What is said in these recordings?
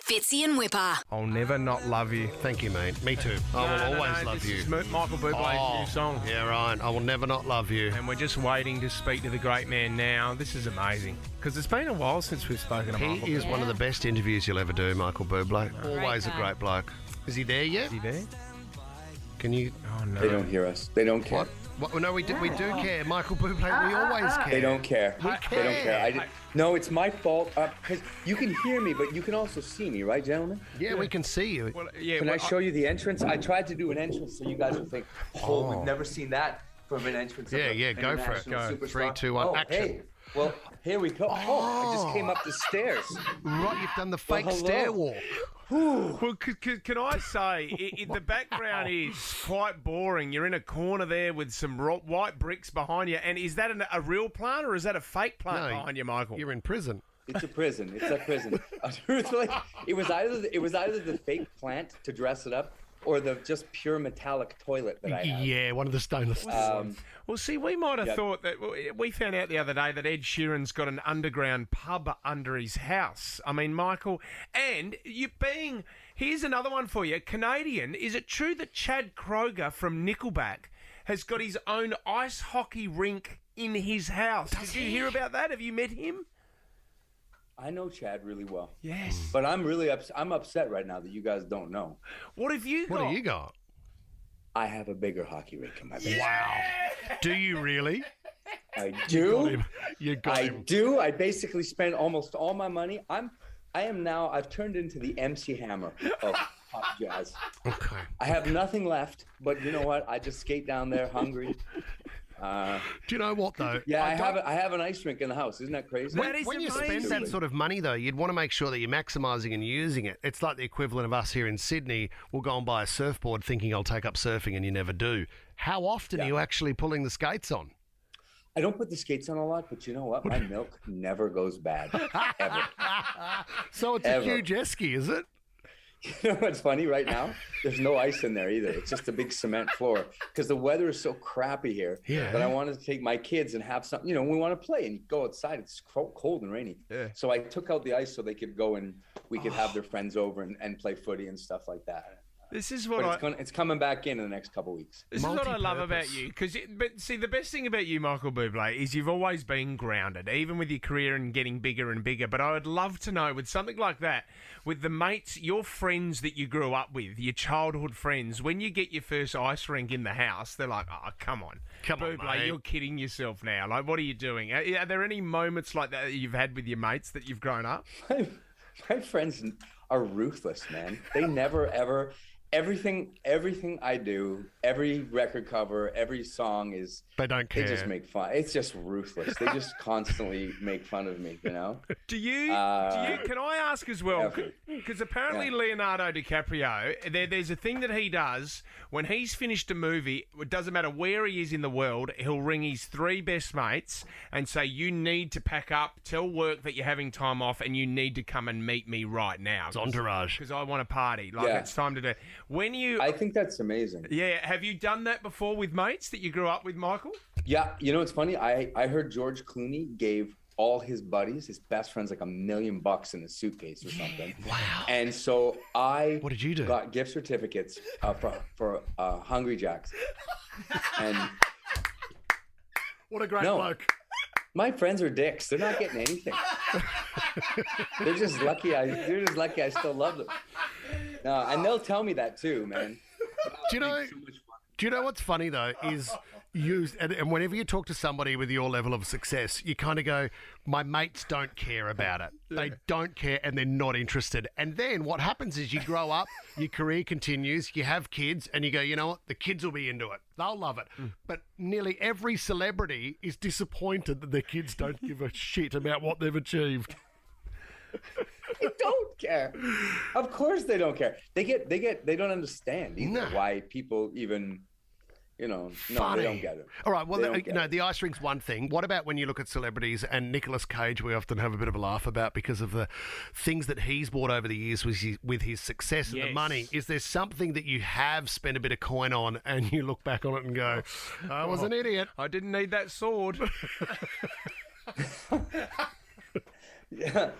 Fitzy and Whipper. I'll never not love you. Thank you, mate. Me too. I will always love this you. is Michael Bublé's new song. Yeah, right. I will never not love you. And we're just waiting to speak to the great man now. This is amazing. Because it's been a while since we've spoken to Michael. He is one of the best interviews you'll ever do, Michael Bublé. Always a guy. great bloke. Is he there yet? Is he there? Can you... Oh, no. They don't hear us. They don't care. What? No, we do care. Michael Bublé, we always care. They don't care. We They don't care. care. No, it's my fault. Because you can hear me, but you can also see me, right, gentlemen? Yeah, we can see you. Well, yeah, Can well, I show you the entrance? I tried to do an entrance so you guys would think, we've never seen that from an entrance. Yeah, of yeah, go for it. international Go. superstar. 3, 2, 1, action. Hey. Well, here we go. I just came up the stairs. Right, you've done the fake hello. stair walk. Well, can I say, the background is quite boring. You're in a corner there with some white bricks behind you. And is that a real plant or is that a fake plant behind you, Michael? You're in prison. It's a prison. It's a prison. Truthfully, it was either the fake plant to dress it up or the just pure metallic toilet that I have. Yeah, one of the stainless steel. Well, see, we might have Yep. thought that we found out the other day that Ed Sheeran's got an underground pub under his house. I mean, Michael, and here's another one for you. Canadian, is it true that Chad Kroger from Nickelback has got his own ice hockey rink in his house? Did you hear about that? Have you met him? I know Chad really well. Yes. But I'm really I'm upset right now that you guys don't know. What have you got? What do you got? I have a bigger hockey rink in my basement. Wow. Do you really? I do. You got I him. do. I basically spend almost all my money. I've turned into the MC Hammer of pop jazz. Okay. I have nothing left, but you know what? I just skate down there hungry. Do you know what, though? Yeah, I have an ice rink in the house. Isn't that crazy? That is When you amazing. spend that sort of money, though, you'd want to make sure that you're maximising and using it. It's like the equivalent of us here in Sydney. We'll go and buy a surfboard thinking I'll take up surfing, and you never do. How often are you actually pulling the skates on? I don't put the skates on a lot, but you know what? My milk never goes bad. Ever. So it's Ever. a huge esky, is it? You know what's funny right now? There's no ice in there either. It's just a big cement floor because the weather is so crappy here Yeah. that I wanted to take my kids and have something. You know, we want to play and you go outside. It's cold and rainy. Yeah. So I took out the ice so they could go and we could have their friends over and play footy and stuff like that. This is But what it's coming back in the next couple weeks. This is what I love Multi-purpose. about you, but see, the best thing about you, Michael Bublé, is you've always been grounded, even with your career and getting bigger and bigger. But I would love to know, with something like that, with the mates, your friends that you grew up with, your childhood friends, when you get your first ice rink in the house, they're like, "Oh, come on, Come on, Bublé, mate." you're kidding yourself now. Like, what are you doing?" Are there any moments like that you've had with your mates that you've grown up? My friends are ruthless, man. They never ever. Everything I do, every record cover, every song is. They don't care. They just make fun. It's just ruthless. They just constantly make fun of me, you know? Do you? Can I ask as well? Ever. Because apparently Yeah. Leonardo DiCaprio, there's a thing that he does when he's finished a movie. It doesn't matter where he is in the world. He'll ring his 3 best mates and say, "You need to pack up. Tell work that you're having time off, and you need to come and meet me right now." It's entourage. Because I want to party. Like Yeah. it's time to do. When you, I think that's amazing. yeah, have you done that before with mates that you grew up with, Michael? Yeah, you know what's funny? I heard George Clooney gave all his buddies, his best friends, like $1 million in a suitcase or something. Wow. And so I What did you do? got gift certificates for Hungry Jacks. And What a great No. bloke. my friends are dicks. They're not getting anything. They're just lucky. I still love them. No, and they'll tell me that too, man. Do you know? Do you know what's funny though is and whenever you talk to somebody with your level of success, you kind of go, "My mates don't care about it. They don't care, and they're not interested." And then what happens is you grow up, your career continues, you have kids, and you go, "You know what? The kids will be into it. They'll love it." But nearly every celebrity is disappointed that their kids don't give a shit about what they've achieved. They don't care. Of course they don't care. They don't understand either No. why people even, no, Funny. they don't get it. All right, well, They don't get it. the ice rink's one thing. What about when you look at celebrities and Nicolas Cage, we often have a bit of a laugh about because of the things that he's bought over the years with his success and the Yes. money. Is there something that you have spent a bit of coin on and you look back on it and go, "I was an idiot"? I didn't need that sword. Yeah.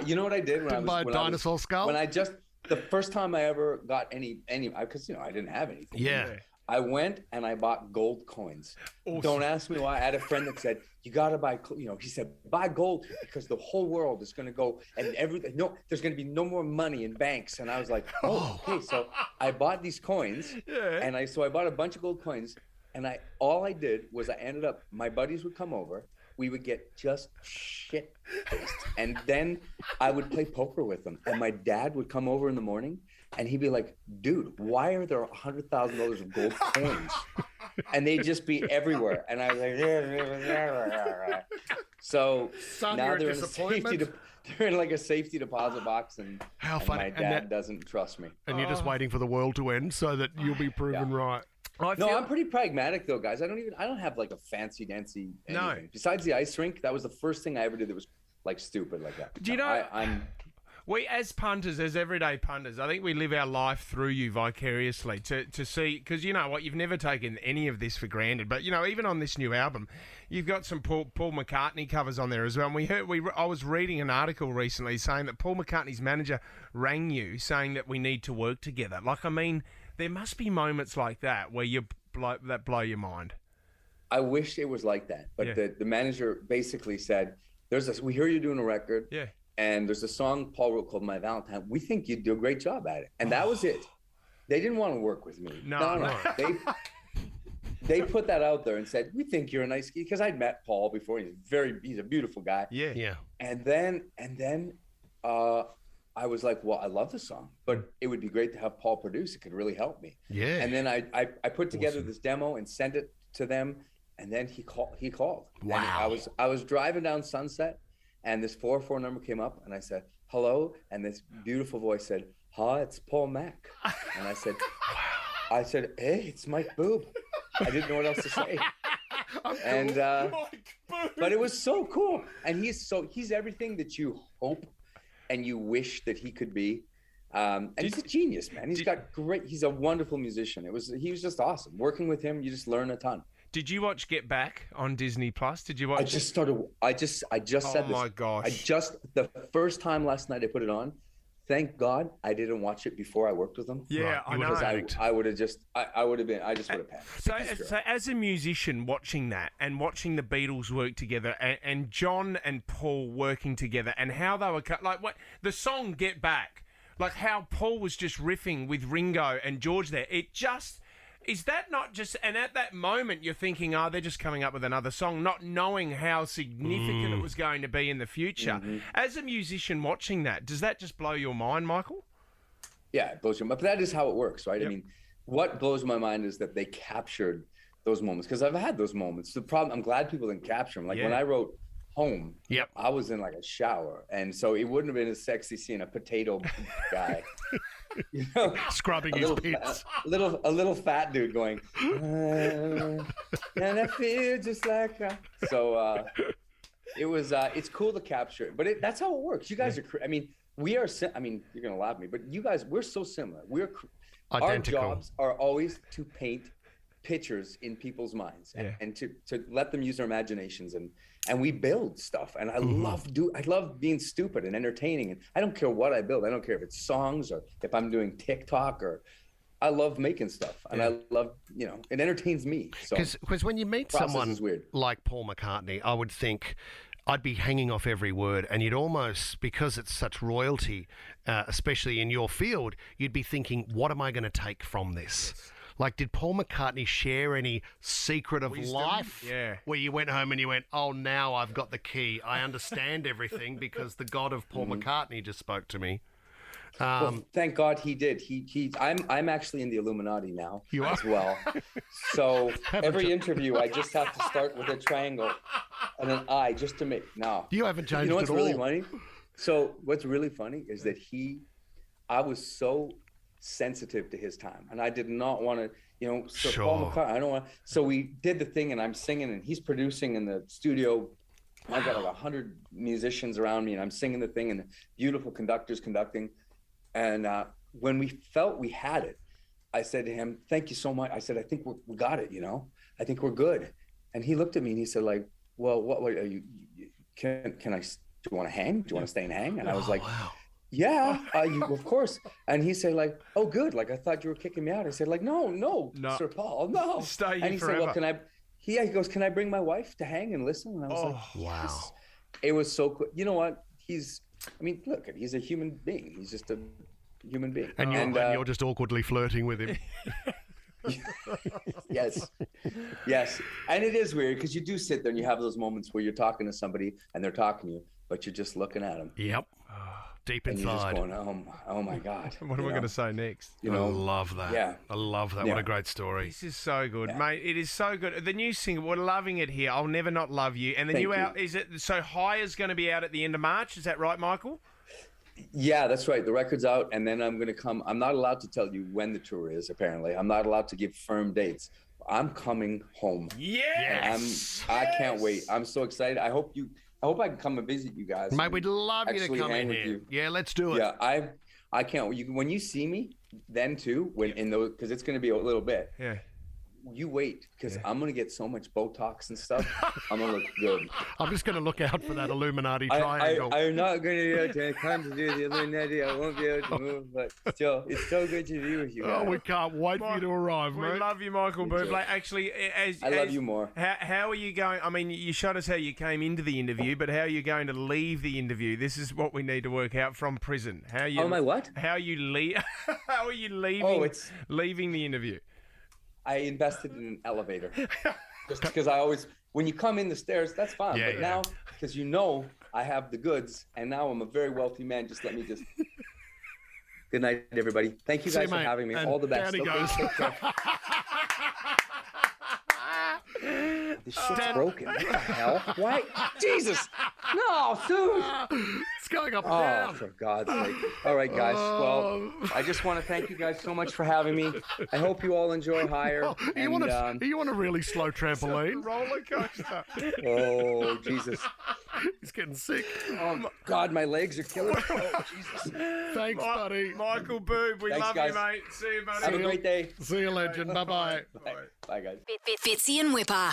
You know what I did when I Didn't was buy a when dinosaur skull? When I just the first time I ever got any because I didn't have anything. Yeah. I went and I bought gold coins. Awesome. Don't ask me why. I had a friend that said, you got to buy, he said, buy gold because the whole world is going to go and there's going to be no more money in banks. And I was like, oh, okay. So I bought these coins and I bought a bunch of gold coins and all I did was I ended up, my buddies would come over. We would get just shit faced. And then I would play poker with them. And my dad would come over in the morning and he'd be like, dude, why are there $100,000 of gold coins? And they'd just be everywhere. And I was like, so Son, now you're a they're disappointment. they're in like a safety deposit box and, How and funny. my And dad doesn't trust me. And you're just waiting for the world to end so that you'll be proven right. No, I'm pretty pragmatic though, guys. I don't have like a fancy dancy anything. No. Besides the ice rink, that was the first thing I ever did that was like stupid like that. Do you know? I'm We, as punters, as everyday punters, I think we live our life through you vicariously to see, because you know what, you've never taken any of this for granted. But, even on this new album, you've got some Paul McCartney covers on there as well. And I was reading an article recently saying that Paul McCartney's manager rang you saying that we need to work together. Like, I mean, there must be moments like that where that blow your mind. I wish it was like that. But the manager basically said, we hear you're doing a record. Yeah. And there's a song Paul wrote called My Valentine. We think you'd do a great job at it. And that was it. They didn't want to work with me. No. They put that out there and said, we think you're a nice guy. Because I'd met Paul before. He's a beautiful guy. Yeah. Yeah. And then I was like, well, I love the song, but it would be great to have Paul produce. It could really help me. Yeah. And then I put together this demo and sent it to them. And then he called. Wow. And I was driving down Sunset. And this 404 number came up, and I said, hello. And this beautiful voice said, hi, it's Paul Mac. And I said, hey, it's Mike Boob. I didn't know what else to say. And but it was so cool. And he's everything that you hope and you wish that he could be. And he's a genius, man. He's a wonderful musician. He was just awesome. Working with him, you just learn a ton. Did you watch Get Back on Disney Plus? Did you watch? I just said this. Oh my gosh! The first time last night I put it on. Thank God I didn't watch it before I worked with them. Yeah, I know. I would have just passed. So as a musician watching that and watching the Beatles work together and John and Paul working together and how they were the song Get Back, like how Paul was just riffing with Ringo and George there. Is that not just... And at that moment, you're thinking, they're just coming up with another song, not knowing how significant it was going to be in the future. Mm-hmm. As a musician watching that, does that just blow your mind, Michael? Yeah, it blows your mind. But that is how it works, right? Yep. I mean, what blows my mind is that they captured those moments. Because I've had those moments. The problem, I'm glad people didn't capture them. Like when I wrote Home, I was in like a shower. And so it wouldn't have been as sexy seeing a potato guy... Scrubbing his pits. A little fat dude going, and I feel just like so. It was. It's cool to capture it, but that's how it works. You guys are. I mean, we are. I mean, you're gonna laugh at me, but you guys, we're so similar. We're identical. Our jobs are always to paint pictures in people's minds and to let them use their imaginations and we build stuff. And I love being stupid and entertaining. And I don't care what I build. I don't care if it's songs or if I'm doing TikTok I love making stuff and I love, it entertains me. Because when you meet someone like Paul McCartney, I would think I'd be hanging off every word, and you'd almost, because it's such royalty, especially in your field, you'd be thinking, what am I going to take from this? Yes. Like, did Paul McCartney share any secret of life where you went home and you went, oh, now I've got the key. I understand everything because the God of Paul McCartney just spoke to me. Well, thank God he did. I'm actually in the Illuminati now as well. So every interview, I just have to start with a triangle and an eye just to make. No, you haven't changed. You know what's really funny? So what's really funny is that I was so sensitive to his time, and I did not want to, so Paul McCartney, I don't want. So we did the thing, and I'm singing, and he's producing in the studio. I've got like 100 musicians around me, and I'm singing the thing, and the beautiful conductors conducting. And when we felt we had it, I said to him, thank you so much. I said, I think we got it, I think we're good. And he looked at me and he said, like, well, what are you, can I you want to hang? Do you want to stay and hang?" And I was like, "Yeah, of course." And he said like, "Oh, good. Like I thought you were kicking me out." I said like, "No, Sir Paul, no." Stay here and he forever. said, "Well, can I?" He goes, "Can I bring my wife to hang and listen?" And I was like, "Yes." It was so cool. You know what? Look, he's a human being. He's just a human being. And you're just awkwardly flirting with him. Yes. And it is weird because you do sit there and you have those moments where you're talking to somebody and they're talking to you, but you're just looking at them. Yep. Deep And you're just inside. going, oh my God. What am I going to say next? I love that. Yeah. I love that. Yeah. What a great story. This is so good, mate. It is so good. The new single, we're loving it here. I'll Never Not Love You. And the Thank new you. out is it? So High is going to be out at the end of March. Is that right, Michael? Yeah, that's right. The record's out, and then I'm going to come. I'm not allowed to tell you when the tour is, apparently. I'm not allowed to give firm dates. I'm coming home. Yes. I can't wait. I'm so excited. I hope I can come and visit you guys. Mate, we'd love you to Actually come hang in with here. you. Yeah, let's do it. Yeah, I can't. When you see me, then too, because it's going to be a little bit. Yeah. You wait, because I'm going to get so much Botox and stuff. I'm going to look good. I'm just going to look out for that Illuminati triangle. I'm not going to be able to come to do the Illuminati. I won't be able to move, but still, it's so good to be with you guys. We can't wait for you to arrive, We mate. love you, Michael Bublé. Actually, I love you more. How are you going? I mean, you showed us how you came into the interview, but how are you going to leave the interview? This is what we need to work out from prison. How you? Oh, my what? How you leave? How are you leaving? Oh, it's- leaving the interview. I invested in an elevator. Just because when you come in the stairs, that's fine. Yeah, but yeah. now, because I have the goods, and now I'm a very wealthy man, let me just. Good night, everybody. Thank you See you, guys for mate. having me. And All the best. down he Okay, goes. take care. This shit's broken. What the hell? Why? Jesus! No, dude! It's going up and Oh, down. for God's sake. All right, guys. Oh. Well, I just want to thank you guys so much for having me. I hope you all enjoy Higher. Are you on a really slow trampoline? Roller coaster. Oh, Jesus. He's getting sick. Oh, God, my legs are killing me. Oh, Jesus. Thanks, buddy. Michael Boob, we Thanks, love guys. you, mate. See you, buddy. Have a great day. See you, legend. Bye-bye. Bye, guys. Fitzy and Whipper.